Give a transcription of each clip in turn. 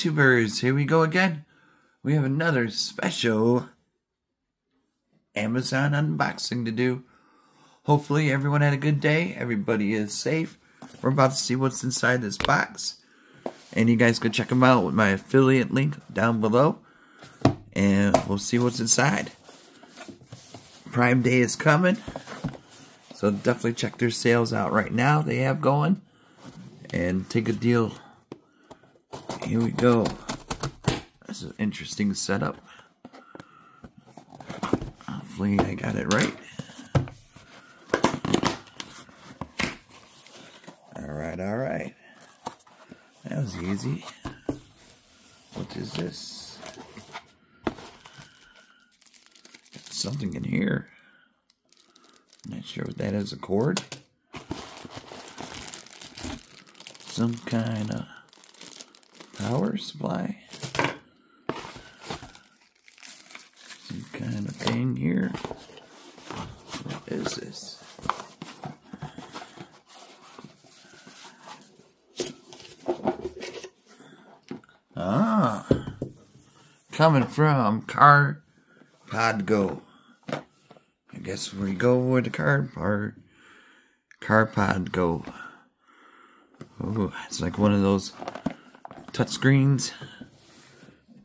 YouTubers, here we go again. We have another special Amazon unboxing to do. Hopefully everyone had a good day. Everybody is safe. We're about to see what's inside this box. And you guys can check them out with my affiliate link down below. And we'll see what's inside. Prime Day is coming. So definitely check their sales out right now. They have going. And take a deal. Here we go. This is an interesting setup. Hopefully I got it right. Alright. That was easy. What is this? Got something in here. Not sure what that is. A cord? Some kind of power supply? Some kind of thing here. What is this? Coming from CarPodGo. I guess we go with the CarPodGo. Oh, it's like one of those touch screens.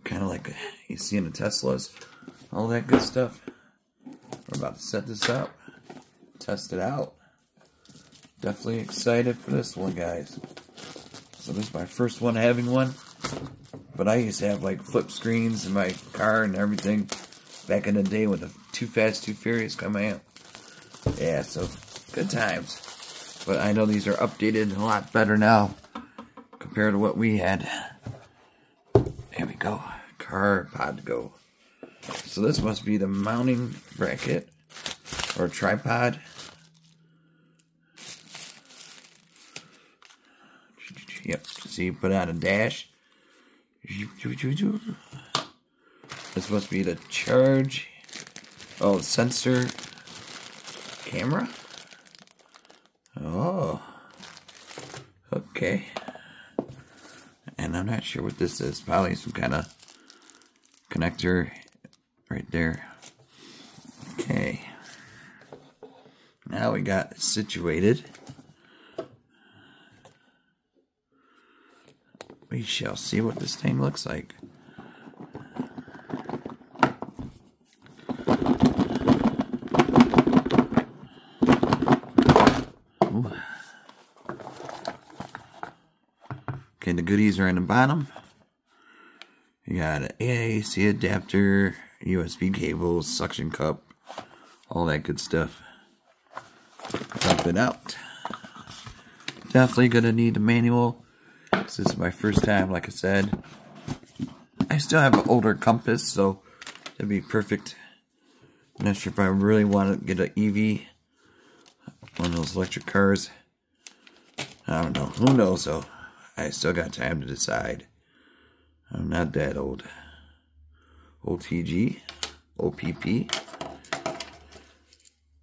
Kind of like you see in the Teslas. All that good stuff. We're about to set this up. Test it out. Definitely excited for this one, guys. So this is my first one having one. But I used to have like flip screens in my car and everything back in the day when the Too Fast, Too Furious come out. Yeah, so good times. But I know these are updated a lot better now compared to what we had. There we go. CarPodGo. So this must be the mounting bracket or tripod. Yep, so you put on a dash. This must be the charge. Oh, sensor camera. Oh, okay. And I'm not sure what this is. Probably some kind of connector right there. Okay. Now we got it situated. We shall see what this thing looks like. Ooh. Okay, the goodies are in the bottom. You got an AC adapter, USB cable, suction cup, all that good stuff. Dump it out. Definitely gonna need a manual. This is my first time, like I said. I still have an older Compass, so it'd be perfect. I'm not sure if I really want to get an EV, one of those electric cars. I don't know. Who knows, though? I still got time to decide. I'm not that old. OTG. OPP.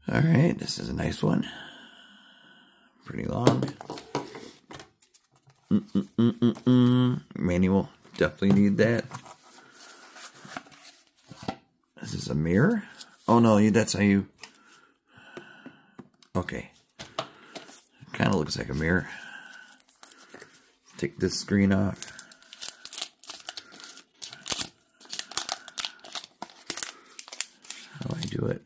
Alright, this is a nice one. Pretty long. Manual. Definitely need that. This is a mirror. Oh no, that's how you... Okay. Kind of looks like a mirror. Take this screen off. How do I do it?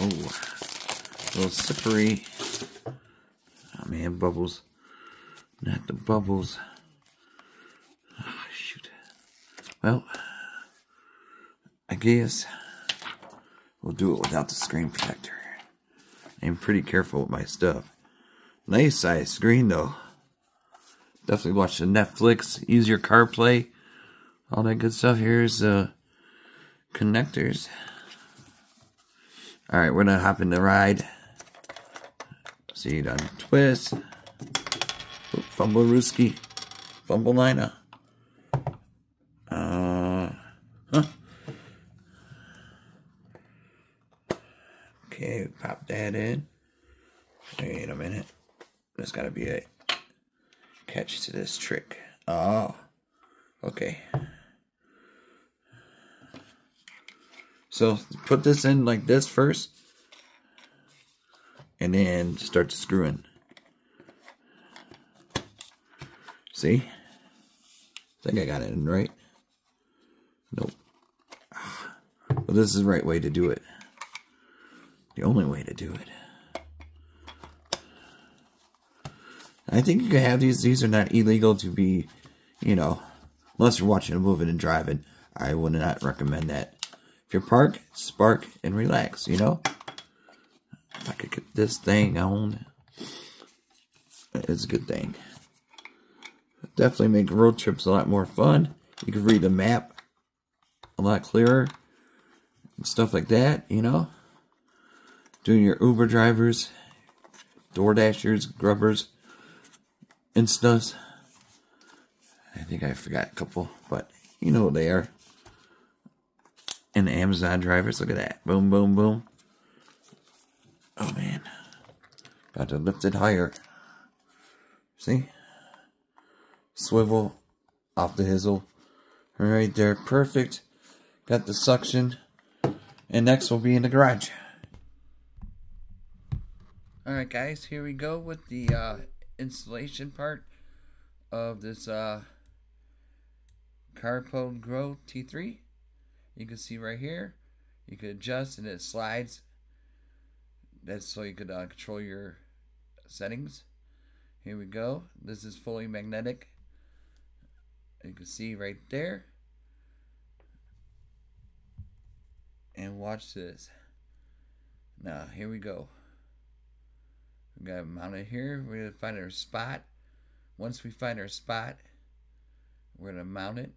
Oh, a little slippery. Oh man, bubbles. Not the bubbles. Oh, shoot. Well, I guess we'll do it without the screen protector. I'm pretty careful with my stuff. Nice size screen though. Definitely watch the Netflix. Use your CarPlay. All that good stuff. Here's connectors. Alright, we're gonna hop in the ride. See it on twist. Fumble Rooski. Fumble Lina. Wait a minute. There's got to be a catch to this trick. Oh, okay. So put this in like this first, and then start to screw in. See? I think I got it in right. Nope. Well, this is the right way to do it. The only way to do it. I think you can have these. These are not illegal to be, you know, unless you're watching a movie and driving. I would not recommend that. If you park, spark, and relax, you know? If I could get this thing on, it's a good thing. Definitely make road trips a lot more fun. You can read the map a lot clearer. And stuff like that, you know? Doing your Uber drivers, DoorDashers, Grubbers, Instas. I think I forgot a couple, but you know what they are. And the Amazon drivers, look at that. Boom, boom, boom. Oh, man. Got to lift it higher. See? Swivel off the hizzle. Right there, perfect. Got the suction. And next we'll be in the garage. Alright guys, here we go with the installation part of this CarPodGo T3. You can see right here, you can adjust and it slides. That's so you could control your settings. Here we go. This is fully magnetic. You can see right there. And watch this. Now, here we go. We got it mounted here. We're going to find our spot. Once we find our spot, we're going to mount it.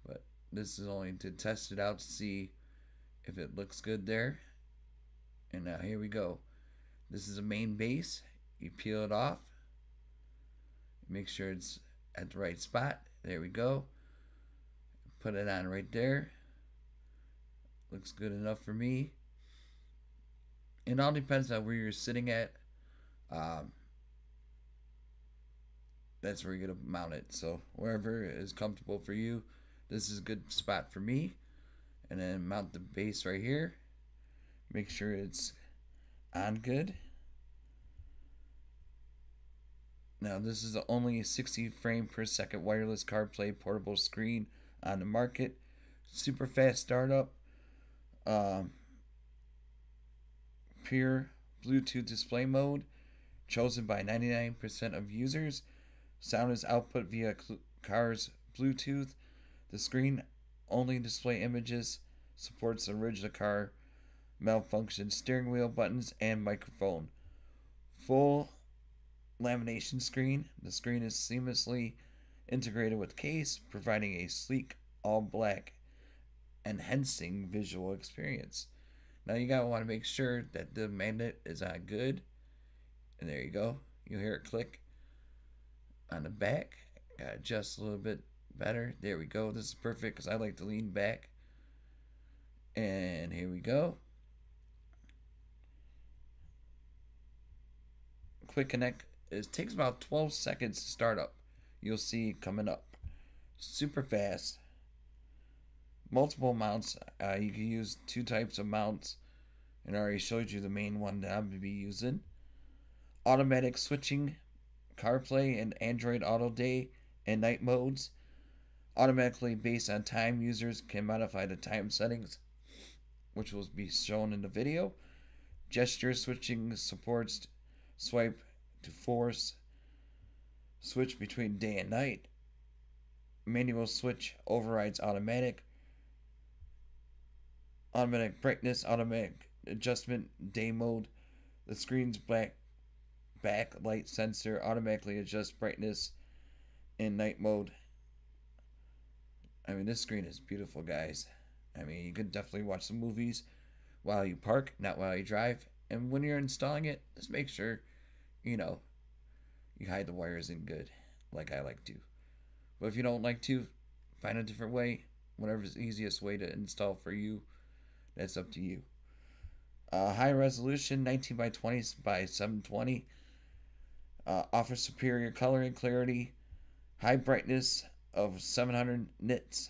But this is only to test it out to see if it looks good there. And now here we go. This is a main base. You peel it off. Make sure it's at the right spot. There we go. Put it on right there. Looks good enough for me. It all depends on where you're sitting at. That's where you're going to mount it. So wherever is comfortable for you. This is a good spot for me. And then mount the base right here. Make sure it's on good. Now this is the only 60 frame per second wireless CarPlay portable screen on the market. Super fast startup. Pure Bluetooth display mode. Chosen by 99% of users. Sound is output via car's Bluetooth. The screen only display images. Supports the original car malfunction steering wheel buttons and microphone. Full lamination screen. The screen is seamlessly integrated with case, providing a sleek all black enhancing visual experience. Now you gotta want to make sure that the magnet is on good. And there you go. You'll hear it click on the back. Gotta adjust a little bit better. There we go. This is perfect because I like to lean back. And here we go. Quick connect. It takes about 12 seconds to start up. You'll see coming up. Super fast. Multiple mounts. You can use two types of mounts. And I already showed you the main one that I'm going to be using. Automatic switching. CarPlay and Android Auto Day and Night modes. Automatically based on time, users can modify the time settings, which will be shown in the video. Gesture switching supports swipe to force switch between day and night. Manual switch overrides automatic. Automatic brightness, automatic adjustment, day mode. The screen's backlight sensor automatically adjusts brightness in night mode. I mean, this screen is beautiful, guys. I mean, you could definitely watch some movies while you park, not while you drive. And when you're installing it, just make sure, you know, you hide the wires in good, like I like to. But if you don't like to, find a different way. Whatever's the easiest way to install for you, that's up to you. High resolution, 19 by 20 by 720. Offers superior color and clarity. High brightness of 700 nits.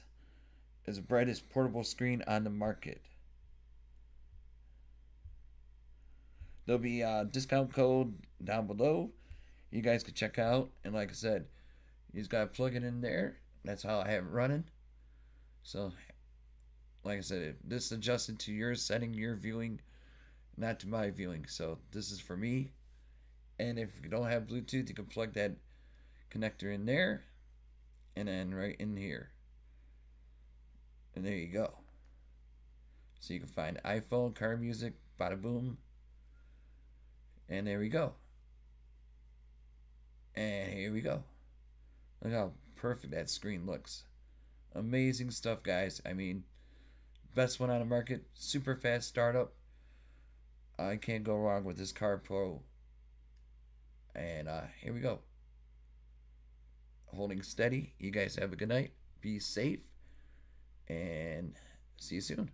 Is the brightest portable screen on the market. There'll be a discount code down below. You guys can check out. And like I said, you just gotta plug it in there. That's how I have it running. So, like I said, this is adjusted to your setting, your viewing, not to my viewing. So this is for me. And if you don't have Bluetooth, you can plug that connector in there, and then right in here. And there you go. So you can find iPhone, car music, bada boom. And there we go. And here we go. Look how perfect that screen looks. Amazing stuff, guys. I mean, best one on the market. Super fast startup. I can't go wrong with this CarPodGo. And here we go. Holding steady. You guys have a good night. Be safe. And see you soon.